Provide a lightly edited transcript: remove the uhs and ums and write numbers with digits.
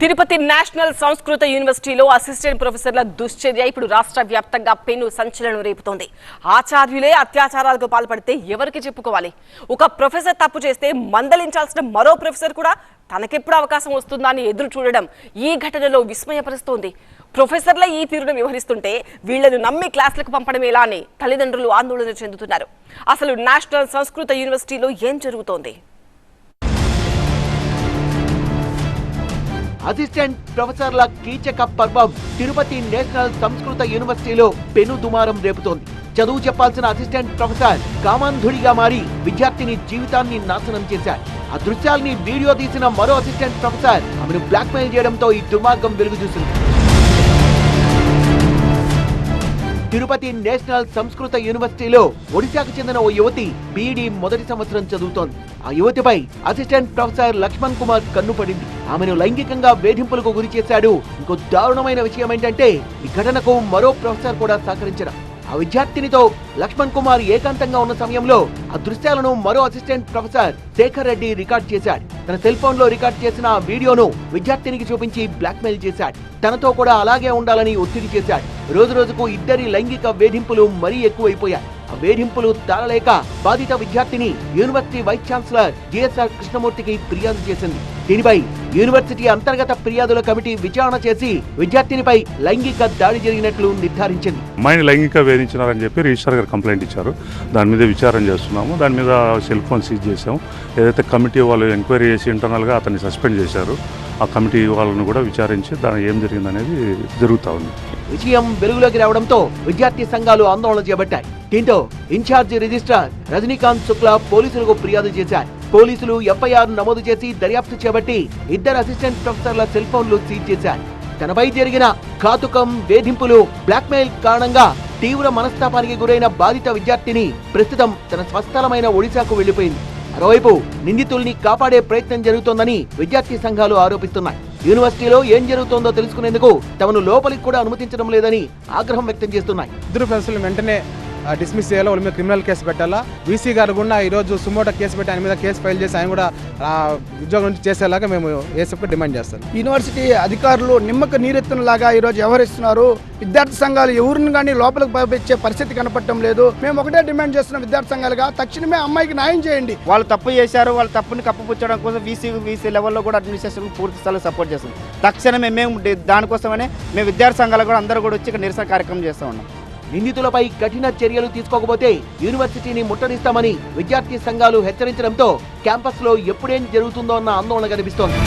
Tirupati national సంస్కృత యూనివర్సిటీలో assistant ప్రొఫెసర్ల దుశ్చర్య ఇప్పుడు రాష్ట్ర వ్యాప్తంగా పెను సంచలనం రేపుతోంది. ఆచార్యులే అత్యాచారాలకు పాల్పడితే ఎవరికి చెప్పుకోవాలి? ఒక ప్రొఫెసర్ తప్పు చేస్తే మందలించాల్సిన మరో ప్రొఫెసర్ కూడా తనకెప్పుడు అవకాశం వస్తుందా అని ఎదురు చూడడం ఈ ఘటనలో విస్మయపరుస్తోంది. ప్రొఫెసర్ల ఈ తీరును వ్యవహరిస్తుంటే వీళ్లను నమ్మి క్లాసులకు పంపడం ఎలా అని తల్లిదండ్రులు ఆందోళన చెందుతున్నారు. అసలు నేషనల్ సంస్కృత యూనివర్సిటీలో ఏం జరుగుతోంది? అసిస్టెంట్ ప్రొఫెసర్ల కీచక పర్వం తిరుపతి నేషనల్ సంస్కృత యూనివర్సిటీలో పెను దుమారం రేపుతోంది. చదువు చెప్పాల్సిన అసిస్టెంట్ ప్రొఫెసర్ కామాంధుడిగా మారి విద్యార్థిని జీవితాన్ని నాశనం చేశారు. ఆ దృశ్యాల్ని వీడియో తీసిన మరో అసిస్టెంట్ ప్రొఫెసర్ ఆమెను బ్లాక్మెయిల్ చేయడంతో ఈ దుర్మార్గం వెలుగు చూసింది. తిరుపతి నేషనల్ సంస్కృత యూనివర్సిటీలో ఒడిశాకు చెందిన ఓ యువతి బీఈడీ మొదటి సంవత్సరం చదువుతోంది. ఆ యువతిపై అసిస్టెంట్ ప్రొఫెసర్ లక్ష్మణ్ కుమార్ కన్నుపడింది. ఆమెను లైంగికంగా వేధింపులకు గురి చేశాడు. ఇంకో దారుణమైన విషయం ఏంటంటే ఈ ఘటనకు మరో ప్రొఫెసర్ కూడా సహకరించడం. ఆ విద్యార్థినితో లక్ష్మణ్ కుమార్ ఏకాంతంగా ఉన్న సమయంలో ఆ దృశ్యాలను మరో assistant professor Shekhar Reddy record చేశాడు. తన సెల్ ఫోన్ లో రికార్డ్ చేసిన ఆ వీడియోను విద్యార్థినికి చూపించి బ్లాక్మెయిల్ చేశాడు. తనతో కూడా అలాగే ఉండాలని ఒత్తిడి చేశాడు. రోజు రోజుకు ఇద్దరి లైంగిక వేధింపులు మరీ ఎక్కువైపోయాయి. ఆ వేధింపులు తాళలేక బాధిత విద్యార్థిని యూనివర్సిటీ వైస్ ఛాన్సలర్ జిఎస్ఆర్ కృష్ణమూర్తికి ఫిర్యాదు చేసింది. దీనిపై యూనివర్సిటీ అంతర్గత ఫిర్యాదుల కమిటీ విచారణ చేసి విద్యార్థినిపై లైంగిక దాడి జరిగినట్లు నిర్ధారించింది. అమ్మాయిని లైంగిక వేధించినారని చెప్పి రిజిస్ట్రార్ గారు కంప్లైంట్ ఇచ్చారు. దాని మీద విచారణ చేస్తున్నాము. దాని మీద సెల్ ఫోన్ సీజ్ చేసాము. ఏదైతే కమిటీ వాళ్ళు ఎంక్వైరీ చేసి ఇంటర్నల్గా అతన్ని సస్పెండ్ చేశారు. ఆ కమిటీ వాళ్ళను కూడా విచారించి దాని ఏం జరిగిందనేది జరుగుతూ ఉంది. విషయం వెలుగులోకి రావడంతో విద్యార్థి సంఘాలు ఆందోళన చేపట్టాయి. దీంతో ఇన్ఛార్జి రిజిస్ట్రార్ రజనీకాంత్ శుక్లా పోలీసులకు ఫిర్యాదు చేశారు. పోలీసులు ఎఫ్ఐఆర్ నమోదు చేసి దర్యాప్తు చేపట్టి ఇద్దరు అసిస్టెంట్ ప్రొఫెసర్ల సెల్ ఫోన్లు సీజ్ చేశారు. తనపై జరిగిన ఘాతుకం, వేధింపులు, బ్లాక్మెయిల్ కారణంగా తీవ్ర మనస్తాపానికి గురైన బాధిత విద్యార్థిని ప్రస్తుతం తన స్వస్థలమైన ఒడిశాకు వెళ్లిపోయింది. మరోవైపు నిందితుల్ని కాపాడే ప్రయత్నం జరుగుతోందని విద్యార్థి సంఘాలు ఆరోపిస్తున్నాయి. యూనివర్సిటీలో ఏం జరుగుతోందో తెలుసుకునేందుకు తమను లోపలికి కూడా అనుమతించడం లేదని ఆగ్రహం వ్యక్తం చేస్తున్నాయి. ఇద్దరు ప్రొఫెసర్లు వెంటనే డిస్మిస్ చేయాలి, వాళ్ళ మీద క్రిమినల్ కేసు పెట్టాలా. వీసీ గారు కూడా ఈరోజు సుమోటో కేసు పెట్టి ఆయన మీద కేసు ఫైల్ చేసి ఆయన కూడా ఉద్యోగం నుంచి చేసేలాగా మేము ఏసీపీ డిమాండ్ చేస్తాం. యూనివర్సిటీ అధికారులు నిమ్మక నీరెత్తునలాగా ఈరోజు వ్యవహరిస్తున్నారు. విద్యార్థి సంఘాలు ఎవరిని కానీ లోపలికి పంపించే పరిస్థితి కనపడటం లేదు. మేము ఒకటే డిమాండ్ చేస్తున్నాం, విద్యార్థి సంఘాలుగా తక్షణమే అమ్మాయికి న్యాయం చేయండి. వాళ్ళు తప్పు చేశారు, వాళ్ళ తప్పుని కప్పుపుచ్చడం కోసం వీసీ లెవెల్లో కూడా అడ్మినిస్ట్రేషన్ పూర్తి స్థాయిలో సపోర్ట్ చేస్తాం. తక్షణమే మేము దానికోసమనే మేము విద్యార్థి సంఘాలు కూడా అందరూ కూడా వచ్చి ఇక్కడ నిరసన కార్యక్రమం చేస్తూ ఉన్నాం. నిందితులపై కఠిన చర్యలు తీసుకోకపోతే యూనివర్సిటీని ముట్టడిస్తామని విద్యార్థి సంఘాలు హెచ్చరించడంతో క్యాంపస్ లో ఎప్పుడేం జరుగుతుందో అన్న ఆందోళన కనిపిస్తోంది.